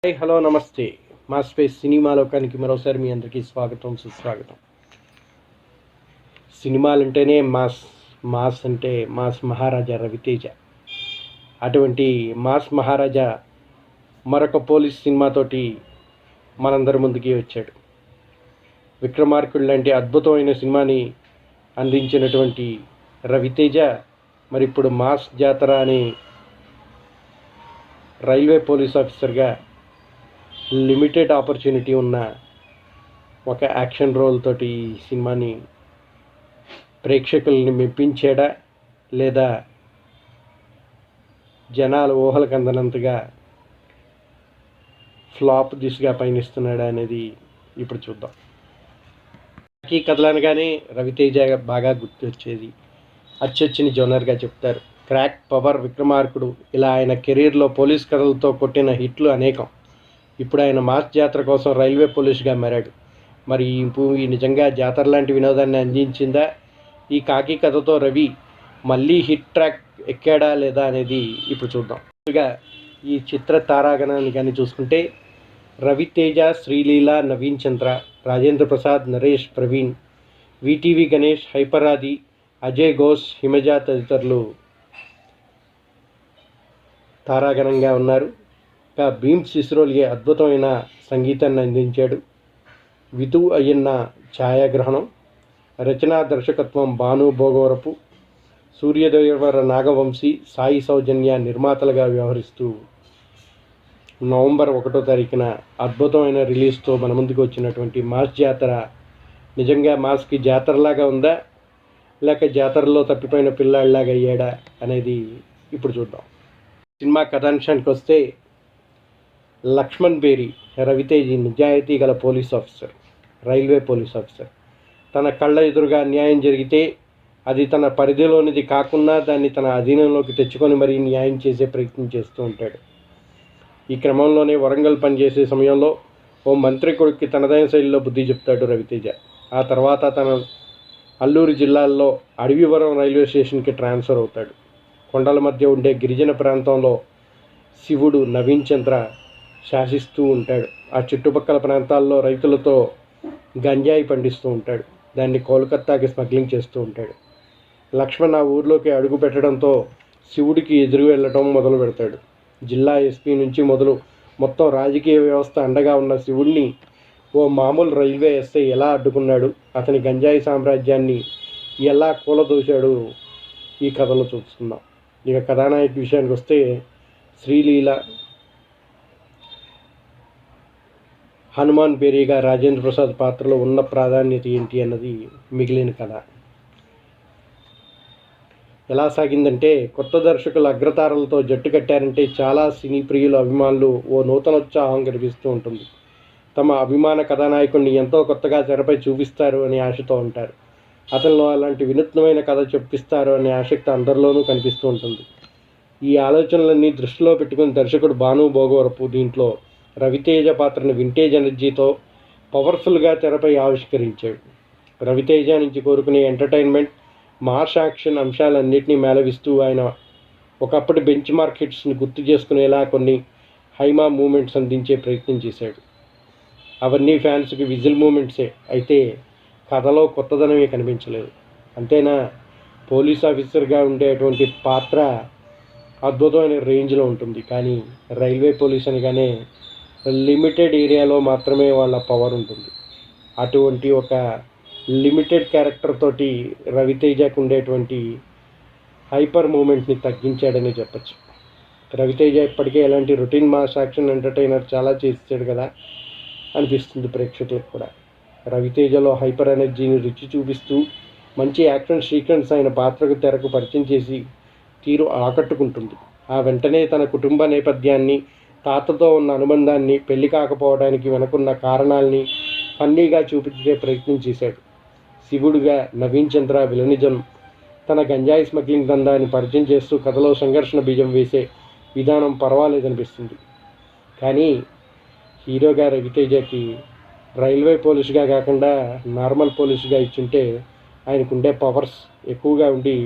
Hi hello నమస్తే. మా space cinema లోకానికి మరోసారి మీ అందరికీ స్వాగతం సుస్వాగతం. సినిమాలంటేనే మాస్, మాస్ అంటే మాస్ మహారాజా రవితేజ. అటువంటి మాస్ మహారాజా మరొక పోలీస్ సినిమాతోటి మనందరి ముందుకి వచ్చాడు. విక్రమార్కుడు లాంటి అద్భుతమైన సినిమాని అందించినటువంటి రవితేజ మరి ఇప్పుడు మాస్ జాతర అని రైల్వే పోలీస్ ఆఫీసర్గా లిమిటెడ్ ఆపర్చునిటీ ఉన్న ఒక యాక్షన్ రోల్ తోటి ఈ సినిమాని ప్రేక్షకుల్ని మెప్పించాడా లేదా జనాలు ఊహలకు అందనంతగా ఫ్లాప్ దిశగా పయనిస్తున్నాడా అనేది ఇప్పుడు చూద్దాం. ఈ కథలనగానే రవితేజ బాగా గుర్తొచ్చేది అచ్చొచ్చిన జోనర్గా చెప్తారు. క్రాక్, పవర్, విక్రమార్కుడు ఇలా ఆయన కెరీర్లో పోలీస్ కథలతో కొట్టిన హిట్లు అనేకం. ఇప్పుడు ఆయన మాస్ జాతర కోసం రైల్వే పోలీసుగా మారాడు. మరి ఈ మూవీ నిజంగా జాతర లాంటి వినోదాన్ని అందించిందా? ఈ కాకి కథతో రవి మళ్ళీ హిట్ ట్రాక్ ఎక్కాడా లేదా అనేది ఇప్పుడు చూద్దాం. ఈ చిత్ర తారాగణాన్ని కానీ చూసుకుంటే రవితేజ, శ్రీలీల, నవీన్ చంద్ర, రాజేంద్ర ప్రసాద్, నరేష్, ప్రవీణ్, విటివి గణేష్, హైపరాది, అజయ్ ఘోష్, హిమజ తదితరులు తారాగణంగా ఉన్నారు. భీమ్ సిస్రోలియే అద్భుతమైన సంగీతాన్ని అందించాడు. విధు అయ్యన్న ఛాయాగ్రహణం, రచనా దర్శకత్వం భాను భోగవరపు, సూర్యదేవర నాగవంశీ, సాయి సౌజన్య నిర్మాతలుగా వ్యవహరిస్తూ నవంబర్ 1వ తారీఖున అద్భుతమైన రిలీజ్తో మన ముందుకు వచ్చినటువంటి మాస్ జాతర నిజంగా మాస్కి జాతరలాగా ఉందా లేక జాతరలో తప్పిపోయిన పిల్లాడిలాగా అయ్యాడా అనేది ఇప్పుడు చూద్దాం. సినిమా కథాంశానికి వస్తే లక్ష్మణ్ బేరి రవితేజ నిజాయితీ గల police officer, railway police officer. తన కళ్ళ ఎదురుగా న్యాయం జరిగితే అది తన పరిధిలోనిది కాకుండా దాన్ని తన అధీనంలోకి తెచ్చుకొని మరీ న్యాయం చేసే ప్రయత్నం చేస్తూ ఉంటాడు. ఈ క్రమంలోనే వరంగల్ పనిచేసే సమయంలో ఓ మంత్రి కొడుక్కి తనదైన శైలిలో బుద్ధి చెప్తాడు రవితేజ. ఆ తర్వాత తన అల్లూరు జిల్లాల్లో అడవివరం రైల్వే స్టేషన్కి ట్రాన్స్ఫర్ అవుతాడు. కొండల మధ్య ఉండే గిరిజన ప్రాంతంలో శివుడు నవీన్ చంద్ర శాసిస్తూ ఉంటాడు. ఆ చుట్టుపక్కల ప్రాంతాల్లో రైతులతో గంజాయి పండిస్తూ ఉంటాడు. దాన్ని కోల్కత్తాకి స్మగ్లింగ్ చేస్తూ ఉంటాడు. లక్ష్మణ్ ఆ ఊర్లోకి అడుగు పెట్టడంతో శివుడికి ఎదురు వెళ్ళటం మొదలు పెడతాడు. జిల్లా ఎస్పీ నుంచి మొదలు మొత్తం రాజకీయ వ్యవస్థ అండగా ఉన్న శివుడిని ఓ మామూలు రైల్వే ఎస్ఐ ఎలా అడ్డుకున్నాడు, అతని గంజాయి సామ్రాజ్యాన్ని ఎలా కూలదోశాడు ఈ కథలో చూస్తున్నాం. ఇక కథానాయక విషయానికి వస్తే శ్రీలీల, హనుమాన్ బేరీగా రాజేంద్ర ప్రసాద్ పాత్రలో ఉన్న ప్రాధాన్యత ఏంటి అన్నది మిగిలిన కథ. ఎలా సాగిందంటే కొత్త దర్శకుల అగ్రతారలతో జట్టు కట్టారంటే చాలా సినీ ప్రియుల అభిమానులు ఓ నూతనోత్సాహం కనిపిస్తూ ఉంటుంది. తమ అభిమాన కథానాయకుడిని ఎంతో కొత్తగా తెరపై చూపిస్తారు అనే ఆశతో ఉంటారు. అతనిలో అలాంటి వినూత్నమైన కథ చెప్పిస్తారు అనే ఆసక్తి అందరిలోనూ కనిపిస్తూ ఉంటుంది. ఈ ఆలోచనలన్నీ దృష్టిలో పెట్టుకుని దర్శకుడు భాను భోగవరపు దీంట్లో రవితేజ పాత్రను వింటేజ్ ఎనర్జీతో పవర్ఫుల్గా తెరపై ఆవిష్కరించాడు. రవితేజ నుంచి కోరుకునే ఎంటర్టైన్మెంట్, మాస్ యాక్షన్ అంశాలన్నింటినీ మేళవిస్తూ ఆయన ఒకప్పటి బెంచ్ మార్క్ హిట్స్ని గుర్తు చేసుకునేలా కొన్ని హైమా మూమెంట్స్ అందించే ప్రయత్నం చేశాడు. అవన్నీ ఫ్యాన్స్కి విజిల్ మూమెంట్సే, అయితే కథలో కొత్తదనమే కనిపించలేదు. అంతేనా, పోలీస్ ఆఫీసర్గా ఉండేటువంటి పాత్ర అద్భుతమైన రేంజ్లో ఉంటుంది. కానీ రైల్వే పోలీస్ అనగానే లిమిటెడ్ ఏరియాలో మాత్రమే వాళ్ళ పవర్ ఉంటుంది. అటువంటి ఒక లిమిటెడ్ క్యారెక్టర్ తోటి రవితేజకు ఉండేటువంటి హైపర్ మూమెంట్ని తగ్గించాడని చెప్పచ్చు. రవితేజ ఇప్పటికే ఎలాంటి రొటీన్ మాస్ యాక్షన్ ఎంటర్టైనర్ చాలా చేసాడు కదా అనిపిస్తుంది ప్రేక్షకులకు కూడా. రవితేజలో హైపర్ ఎనర్జీని రుచి చూపిస్తూ మంచి యాక్షన్ సీక్వెన్స్ ఆయన పాత్రకు తెరకు పరిచయం చేసి తీరు ఆకట్టుకుంటుంది. ఆ వెంటనే తన కుటుంబ నేపథ్యాన్ని, తాతతో ఉన్న అనుబంధాన్ని, పెళ్లి కాకపోవడానికి వెనుకున్న కారణాలని ఫన్నీగా చూపించే ప్రయత్నం చేశాడు. శివుడుగా నవీన్ చంద్ర విలనిజం, తన గంజాయి స్మగ్లింగ్ దందాన్ని పరిచయం చేస్తూ కథలో సంఘర్షణ బీజం వేసే విధానం పర్వాలేదనిపిస్తుంది. కానీ హీరోగా రవితేజకి రైల్వే పోలీసుగా కాకుండా నార్మల్ పోలీసుగా ఇచ్చుంటే ఆయనకుండే పవర్స్ ఎక్కువగా ఉండి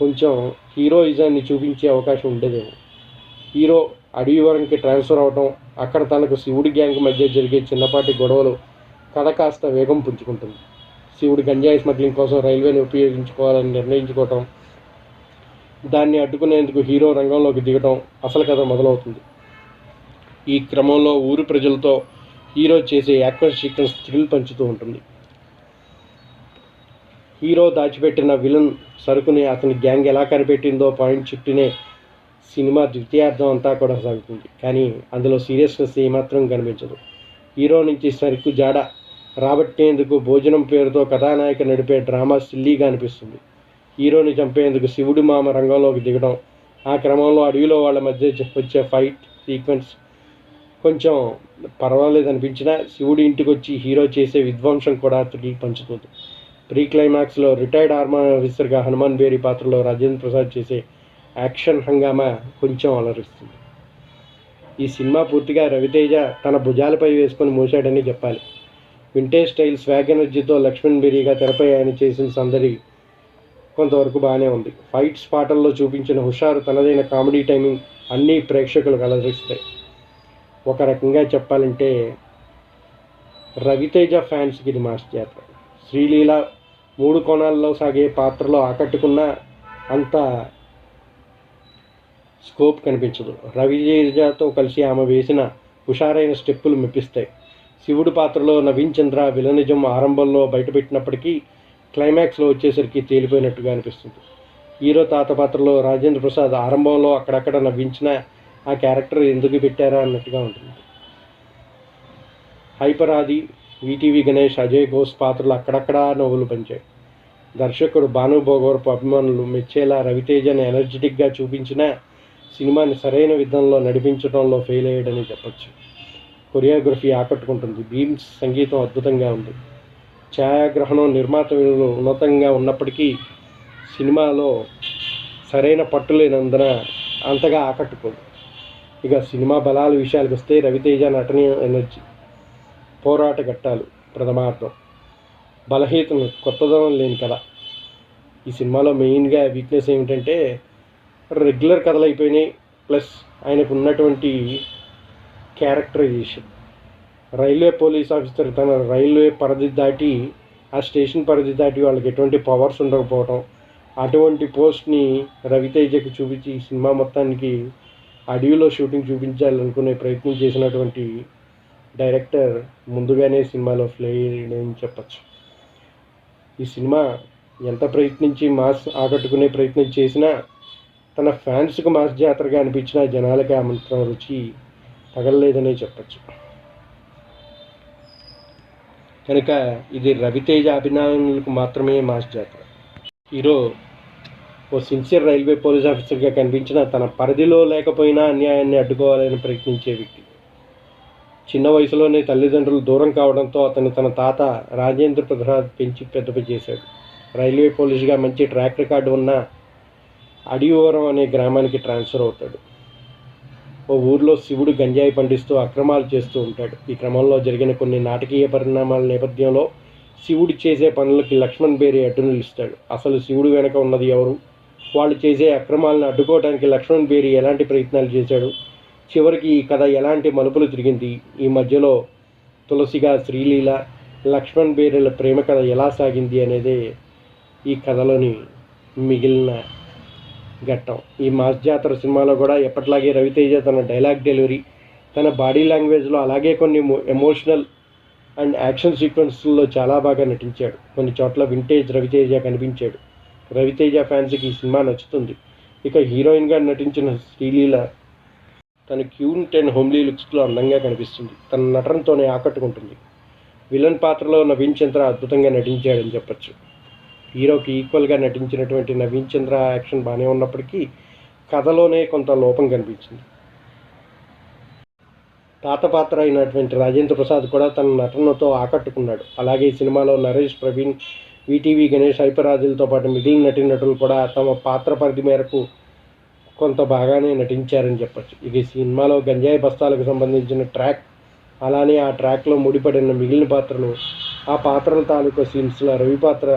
కొంచెం హీరోయిజాన్ని చూపించే అవకాశం ఉండేదేమో. హీరో అడవివరంకి ట్రాన్స్ఫర్ అవడం, అక్కడ తనకు శివుడి గ్యాంగ్ మధ్య జరిగే చిన్నపాటి గొడవలు కథ కాస్త వేగం పుంజుకుంటుంది. శివుడి గంజాయి స్మగ్లింగ్ కోసం రైల్వేని ఉపయోగించుకోవాలని నిర్ణయించుకోవటం, దాన్ని అడ్డుకునేందుకు హీరో రంగంలోకి దిగటం అసలు కథ మొదలవుతుంది. ఈ క్రమంలో ఊరి ప్రజలతో హీరో చేసే యాక్షన్ సీక్వెన్స్ థ్రిల్ పంచుతూ ఉంటుంది. హీరో దాచిపెట్టిన విలన్ సరుకుని అతని గ్యాంగ్ ఎలా కనిపెట్టిందో పాయింట్ చుట్టూనే సినిమా ద్వితీయార్థం అంతా కూడా సాగుతుంది. కానీ అందులో సీరియస్నెస్ ఏమాత్రం కనిపించదు. హీరో నుంచి సరుకు జాడ రాబట్టేందుకు భోజనం పేరుతో కథానాయక నడిపే డ్రామా సిల్లీగా అనిపిస్తుంది. హీరోని చంపేందుకు శివుడి మామ రంగంలోకి దిగడం, ఆ క్రమంలో అడవిలో వాళ్ళ మధ్య వచ్చే ఫైట్ సీక్వెన్స్ కొంచెం పర్వాలేదనిపించినా శివుడి ఇంటికి వచ్చి హీరో చేసే విధ్వంసం కూడా థ్రిల్ పంచుతుంది. ప్రీ క్లైమాక్స్లో రిటైర్డ్ ఆర్మీ ఆఫీసర్గా హనుమాన్ బేరి పాత్రలో రాజేంద్ర ప్రసాద్ చేసే యాక్షన్ హంగామా కొంచెం అలరిస్తుంది. ఈ సినిమా పూర్తిగా రవితేజ తన భుజాలపై వేసుకొని మోసాడని చెప్పాలి. వింటేజ్ స్టైల్ స్వాగ్ ఎనర్జీతో లక్ష్మణ్ బేరీగా తెరపై ఆయన చేసిన సందడి కొంతవరకు బాగానే ఉంది. ఫైట్స్ పాటల్లో చూపించిన హుషారు, తనదైన కామెడీ టైమింగ్ అన్నీ ప్రేక్షకులకు అలరిస్తాయి. ఒక రకంగా చెప్పాలంటే రవితేజ ఫ్యాన్స్కి ఇది మాస్ జాతర. శ్రీలీల 3 కోణాల్లో సాగే పాత్రలో ఆకట్టుకున్న అంత స్కోప్ కనిపించదు. రవితేజతో కలిసి ఆమె వేసిన హుషారైన స్టెప్పులు మెప్పిస్తాయి. శివుడి పాత్రలో నవీన్ చంద్ర విలనిజం ఆరంభంలో బయటపెట్టినప్పటికీ క్లైమాక్స్లో వచ్చేసరికి తేలిపోయినట్టుగా అనిపిస్తుంది. హీరో తాత పాత్రలో రాజేంద్ర ప్రసాద్ ఆరంభంలో అక్కడక్కడ నవ్వించిన ఆ క్యారెక్టర్ ఎందుకు పెట్టారా అన్నట్టుగా ఉంటుంది. హైపర్ ఆది, ఈటీవీ గణేష్, అజయ్ ఘోష్ పాత్రలు అక్కడక్కడా నవ్వులు పంచాయి. దర్శకుడు భాను భోగవరపు అభిమానులు మెచ్చేలా రవితేజని ఎనర్జెటిక్గా చూపించిన సినిమాని సరైన విధంలో నడిపించడంలో ఫెయిల్ అయ్యాడని చెప్పచ్చు. కొరియోగ్రఫీ ఆకట్టుకుంటుంది. బీమ్స్ సంగీతం అద్భుతంగా ఉంది. ఛాయాగ్రహణం, నిర్మాత విలువలు ఉన్నతంగా ఉన్నప్పటికీ సినిమాలో సరైన పట్టు లేనందున అంతగా ఆకట్టుకోదు. ఇక సినిమా బలాల విషయాలకు వస్తే రవితేజ నటన ఎనర్జీ, పోరాట ఘట్టాలు ప్రథమార్థం, బలహీనతను కొత్తదనం లేని కథ. ఈ సినిమాలో మెయిన్గా వీక్నెస్ ఏమిటంటే రెగ్యులర్ కథలు అయిపోయినాయి. ప్లస్ ఆయనకు ఉన్నటువంటి క్యారెక్టరైజేషన్. రైల్వే పోలీస్ ఆఫీసర్ తన రైల్వే పరిధి దాటి ఆ స్టేషన్ పరిధి దాటి వాళ్ళకి ఎటువంటి పవర్స్ ఉండకపోవటం, అటువంటి పోస్ట్ని రవితేజకి చూపించి ఈ సినిమా మొత్తానికి అడవిలో షూటింగ్ చూపించాలనుకునే ప్రయత్నం చేసినటువంటి డైరెక్టర్ ముందుగానే సినిమాలో ఫెయిల్ అని చెప్పచ్చు. ఈ సినిమా ఎంత ప్రయత్నించి మాస్ ఆకట్టుకునే ప్రయత్నం చేసినా తన ఫ్యాన్స్కు మాస్ జాతరగా అనిపించిన జనాలకి ఆ మంత్రం రుచి తగలలేదనే చెప్పచ్చు. కనుక ఇది రవితేజ అభిమానులకు మాత్రమే మాస్ జాతర. హీరో ఓ సిన్సియర్ రైల్వే పోలీస్ ఆఫీసర్గా కనిపించిన తన పరిధిలో లేకపోయినా అన్యాయాన్ని అడ్డుకోవాలని ప్రయత్నించే వ్యక్తి. చిన్న వయసులోనే తల్లిదండ్రులు దూరం కావడంతో అతను తన తాత రాజేంద్ర ప్రసాద్ పెంచి పెద్దపై చేశాడు. రైల్వే పోలీసుగా మంచి ట్రాక్ రికార్డు ఉన్న అడివరం అనే గ్రామానికి ట్రాన్స్ఫర్ అవుతాడు. ఓ ఊర్లో శివుడు గంజాయి పండిస్తూ అక్రమాలు చేస్తూ ఉంటాడు. ఈ క్రమంలో జరిగిన కొన్ని నాటకీయ పరిణామాల నేపథ్యంలో శివుడు చేసే పనులకి లక్ష్మణ్ బేరీ అడ్డు నిలుస్తాడు. అసలు శివుడు వెనక ఉన్నది ఎవరు? వాళ్ళు చేసే అక్రమాలను అడ్డుకోవడానికి లక్ష్మణ్ బేరీ ఎలాంటి ప్రయత్నాలు చేశాడు? చివరికి ఈ కథ ఎలాంటి మలుపులు తిరిగింది? ఈ మధ్యలో తులసిగా శ్రీలీల, లక్ష్మణ్ బేరీల ప్రేమ కథ ఎలా సాగింది అనేదే ఈ కథలోని మిగిలిన ఘట్టం. ఈ మాస్ జాతర సినిమాలో కూడా ఎప్పటిలాగే రవితేజ తన డైలాగ్ డెలివరీ, తన బాడీ లాంగ్వేజ్లో అలాగే కొన్ని ఎమోషనల్ అండ్ యాక్షన్ సీక్వెన్స్లో చాలా బాగా నటించాడు. కొన్ని చోట్ల వింటేజ్ రవితేజ కనిపించాడు. రవితేజ ఫ్యాన్స్కి ఈ సినిమా నచ్చుతుంది. ఇక హీరోయిన్గా నటించిన శ్రీలీల తన క్యూట్ అండ్ హోమ్లీ లుక్స్లో అందంగా కనిపిస్తుంది. తన నటనతోనే ఆకట్టుకుంటుంది. విలన్ పాత్రలో నవీన్ చంద్ర అద్భుతంగా నటించాడని చెప్పచ్చు. హీరోకి ఈక్వల్గా నటించినటువంటి నవీన్ చంద్ర యాక్షన్ బాగానే ఉన్నప్పటికీ కథలోనే కొంత లోపం కనిపించింది. తాత పాత్ర అయినటువంటి రాజేంద్ర ప్రసాద్ కూడా తన నటనతో ఆకట్టుకున్నాడు. అలాగే సినిమాలో నరేష్, ప్రవీణ్, ఈటీవీ గణేష్, హైపరాజులతో పాటు మిగిలిన నటీనటులు కూడా తమ పాత్ర పరిధి మేరకు కొంత బాగానే నటించారని చెప్పచ్చు. ఇక సినిమాలో గంజాయి బస్తాలకు సంబంధించిన ట్రాక్, అలానే ఆ ట్రాక్లో ముడిపడిన మిగిలిన పాత్రలు, ఆ పాత్రల తాలూకా సీన్స్లో రవి పాత్ర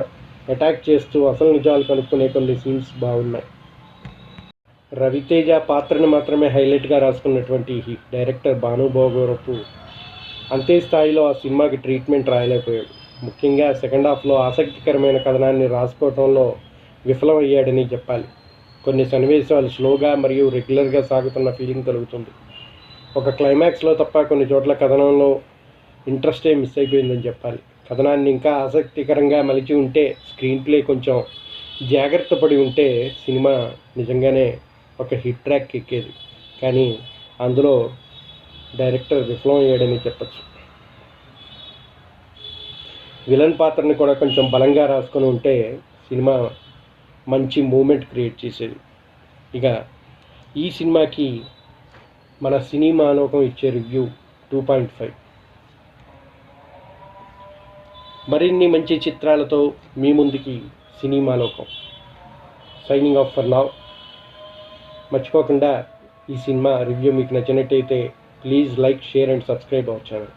అటాక్ చేస్తూ అసలు నిజాలు కనుక్కునే కొన్ని సీన్స్ బాగున్నాయి. రవితేజ పాత్రను మాత్రమే హైలైట్గా రాసుకున్నటువంటి ఈ డైరెక్టర్ భానుభాగవరపు అంతే స్థాయిలో ఆ సినిమాకి ట్రీట్మెంట్ రాయలేకపోయాడు. ముఖ్యంగా సెకండ్ హాఫ్లో ఆసక్తికరమైన కథనాన్ని రాసుకోవడంలో విఫలమయ్యాడని చెప్పాలి. కొన్ని సన్నివేశాలు స్లోగా మరియు రెగ్యులర్గా సాగుతున్న ఫీలింగ్ కలుగుతుంది. ఒక క్లైమాక్స్లో తప్ప కొన్ని చోట్ల కథనంలో ఇంట్రెస్టే మిస్ అయిపోయిందని చెప్పాలి. కథనాన్ని ఇంకా ఆసక్తికరంగా మలిచి ఉంటే, స్క్రీన్ ప్లే కొంచెం జాగ్రత్త పడి ఉంటే సినిమా నిజంగానే ఒక హిట్ ట్రాక్ ఎక్కేది. కానీ అందులో డైరెక్టర్ విఫలం అయ్యాడని చెప్పచ్చు. విలన్ పాత్రని కూడా కొంచెం బలంగా రాసుకొని ఉంటే సినిమా మంచి మూమెంట్ క్రియేట్ చేసేది. ఇక ఈ సినిమాకి మన సినిమా లోకం ఇచ్చే రివ్యూ 2.5. మరిన్ని మంచి చిత్రాలతో మీ ముందుకి సినిమా లోకం. Signing off for now. మర్చిపోకుండా ఈ సినిమా రివ్యూ మీకు నచ్చినట్టయితే please like, share and subscribe our channel.